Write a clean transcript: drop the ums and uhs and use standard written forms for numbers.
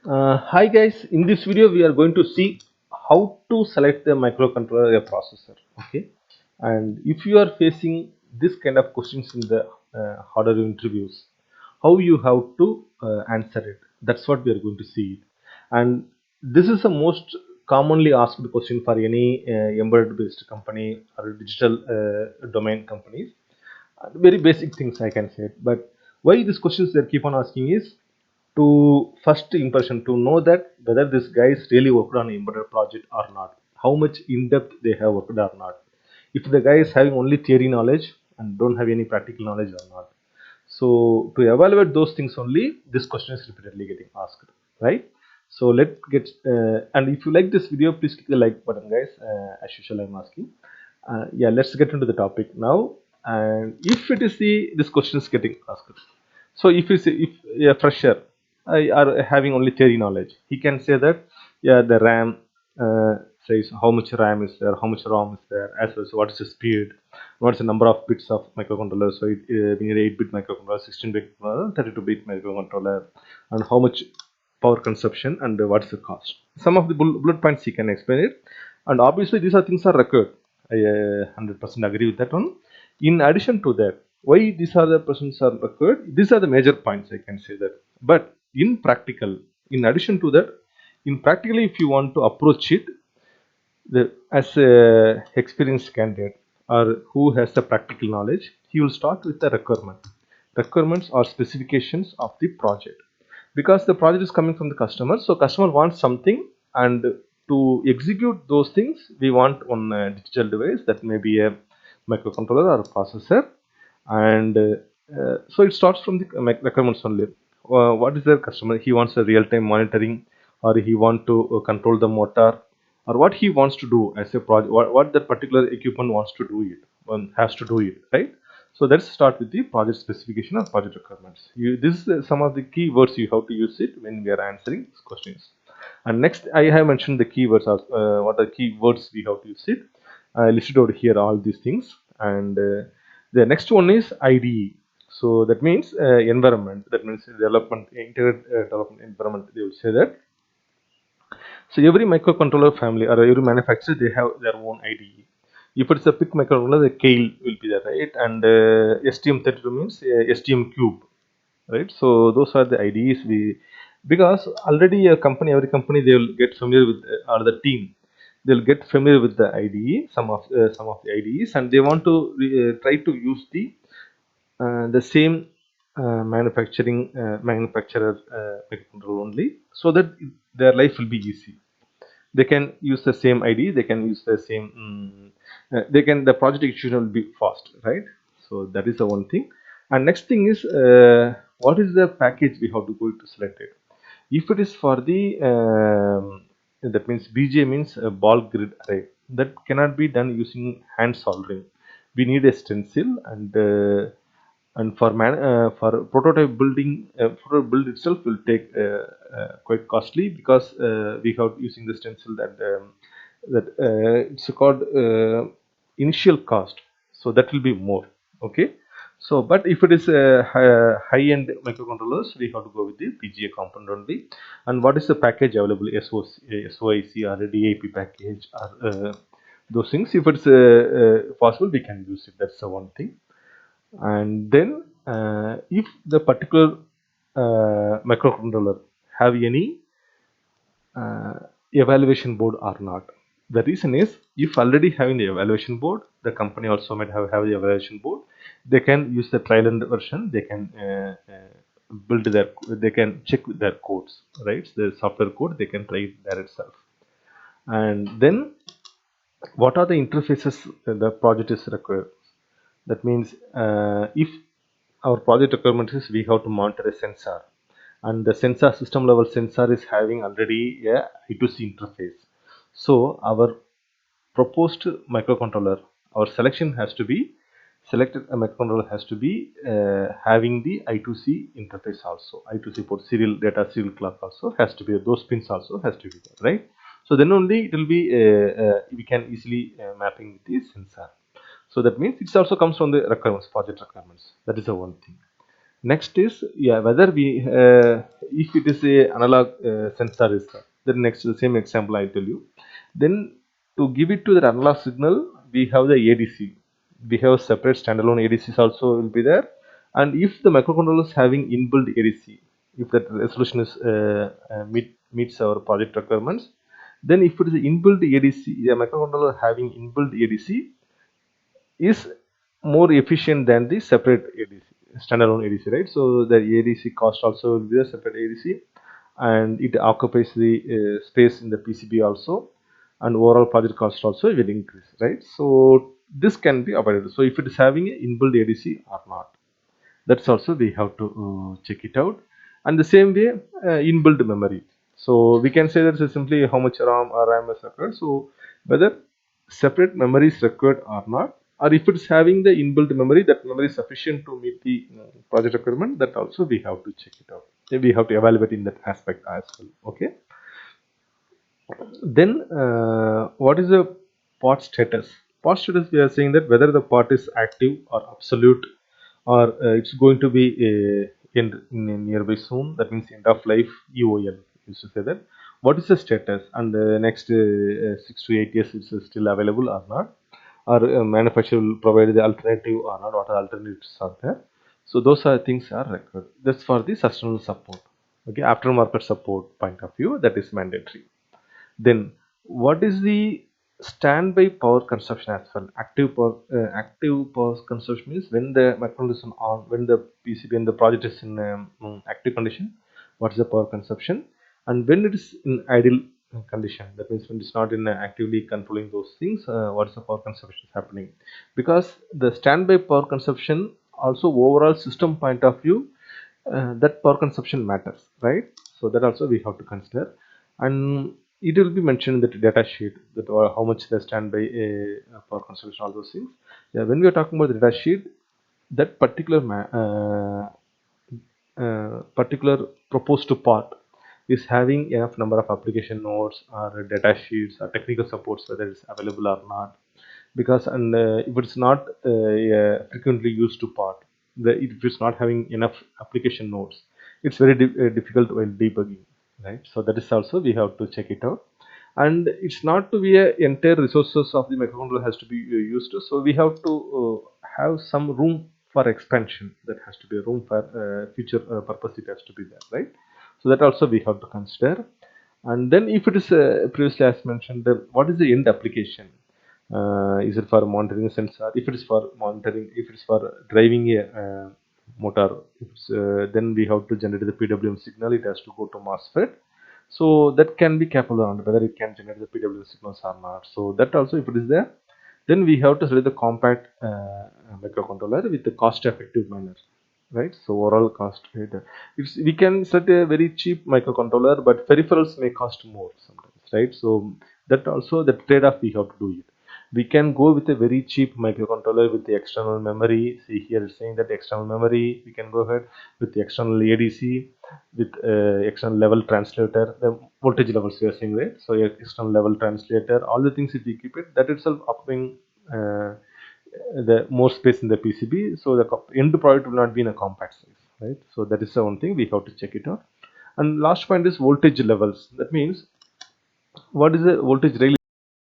Hi guys, in this video we are going to see how to select the microcontroller processor. Okay, and if you are facing this kind of questions in the harder interviews, how you have to answer it. That's what we are going to see. And this is the most commonly asked question for any embedded based company or digital domain companies. Very basic things I can say. But why these questions they keep on asking is to first impression to know that whether this guys really worked on embedded project or not, how much in depth they have worked or not. If the guy is having only theory knowledge and don't have any practical knowledge or not. So to evaluate those things only, this question is repeatedly getting asked, right? So let's get and if you like this video, please click the like button, guys. As usual, I'm asking. Yeah, let's get into the topic now. And if it is the this question is getting asked, so if a fresher are having only theory knowledge, he can say that yeah the RAM says how much RAM is there, how much ROM is there, as well as what is the speed, what's the number of bits of microcontroller. So we need 8-bit microcontroller, 16-bit, 32-bit microcontroller, and how much power consumption and what's the cost. Some of the bullet points he can explain it, and obviously these are things are required. I 100% agree with that one. In addition to that, why these are the persons are required? These are the major points I can say that. But in practical, in addition to that, in practically if you want to approach it, as a experienced candidate or who has the practical knowledge, he will start with the requirement. Requirements or specifications of the project, because the project is coming from the customer. So customer wants something, and to execute those things, we want on a digital device that may be a microcontroller or a processor, and so it starts from the requirements only. What is the customer? He wants a real-time monitoring, or he want to control the motor, or what he wants to do as a project, what that particular equipment wants to do it, one has to do it, right? So let's start with the project specification or project requirements. This is some of the key words you have to use it when we are answering these questions. And next, I have mentioned the keywords of what are key words we have to use it. I listed out here all these things, and the next one is IDE. So that means environment. That means development, integrated development environment. They will say that. So every microcontroller family or every manufacturer they have their own IDE. If it's a PIC microcontroller, the Kale will be there, right? And STM32 means STM cube, right? So those are the IDEs we, because already a company, every company they will get familiar with or the team, they'll get familiar with the IDE, some of the IDEs, and they want to try to use the same manufacturer microcontroller only, so that their life will be easy. They can use the same ID, they can use the same they can, the project execution will be fast, right? So that is the one thing. And next thing is what is the package we have to go to select it. If it is for the that means BJ means a ball grid array, that cannot be done using hand soldering. We need a stencil, and for prototype building, prototype build itself will take quite costly, because we have using the stencil that it's called initial cost, so that will be more. Okay, so but if it is high-end microcontrollers, we have to go with the PGA component only. And what is the package available? SOIC or a DAP package, or those things. If it's possible, we can use it. That's the one thing. And then if the particular microcontroller have any uh, evaluation board or not. The reason is, if already having the evaluation board, the company also might have the evaluation board. They can use the trial and version. They can build their, they can check their codes, right? The software code they can try it there itself. And then what are the interfaces the project is required? That means if our project requirement is we have to monitor a sensor, and the sensor system level sensor is having already a I2C interface. So our proposed microcontroller, our selection has to be selected. A microcontroller has to be having the I2C interface also. I2C port, serial data, serial clock also has to be, those pins also has to be there, right? So then only it will be we can easily mapping with the sensor. So that means it also comes from the requirements, project requirements. That is the one thing. Next is, yeah, whether we if it is a analog sensor is there. Then next the same example I tell you. Then to give it to the analog signal, we have the ADC. We have separate standalone ADCs also will be there. And if the microcontroller is having inbuilt ADC, if that resolution is meets our project requirements, then if it is inbuilt ADC, the microcontroller having inbuilt ADC is more efficient than the separate ADC, standalone ADC, right? So the ADC cost also will be a separate ADC, and it occupies the space in the PCB also, and overall project cost also will increase, right? So this can be avoided. So if it is having an inbuilt ADC or not, that's also we have to check it out. And the same way, inbuilt memory. So we can say that is simply how much RAM or RAM is required. So whether separate memory is required or not, or if it's having the inbuilt memory, that memory is sufficient to meet the project requirement, that also we have to check it out. We have to evaluate in that aspect as well. Okay. Then what is the part status? Part status, we are saying that whether the part is active or absolute, or it's going to be in a nearby soon, that means end of life EOL used to say that. What is the status, and the next 6 to 8 years it's still available or not, or manufacturer will provide the alternative or not, what are alternatives are there. So those are things are required. That's for the sustainable support. Okay, aftermarket support point of view, that is mandatory. Then what is the standby power consumption as well? Active power consumption means when the microcontroller is on, when the PCB and the project is in active condition, what is the power consumption? And when it is in idle condition, that means when it's not in actively controlling those things, what is the power consumption happening? Because the standby power consumption also overall system point of view, that power consumption matters, right? So that also we have to consider. And it will be mentioned in the data sheet that how much the standby power consumption, all those things. Yeah, when we are talking about the data sheet, that particular particular proposed part is having enough number of application nodes or data sheets or technical supports, whether it's available or not. Because and if it's not frequently used to part, if it's not having enough application nodes, it's very difficult while debugging, right? So that is also we have to check it out. And it's not to be a entire resources of the microcontroller has to be used, so we have to have some room for expansion. That has to be a room for future purpose, it has to be there, right? So that also we have to consider. And then if it is previously as mentioned, what is the end application? Is it for monitoring sensor? If it is for monitoring, if it is for driving a motor, then we have to generate the PWM signal. It has to go to MOSFET. So that can be capable on whether it can generate the PWM signals or not. So that also, if it is there, then we have to select the compact microcontroller with the cost-effective manner, right? So overall cost, right? We can set a very cheap microcontroller, but peripherals may cost more sometimes, right? So that also the trade-off we have to do it. We can go with a very cheap microcontroller with the external memory. See here it's saying that external memory. We can go ahead with the external ADC, with external level translator, the voltage levels we are saying, right? So external level translator, all the things if we keep it, that itself upping the more space in the PCB, so the end product will not be in a compact size, right? So that is the one thing we have to check it out. And last point is voltage levels. That means what is the voltage rail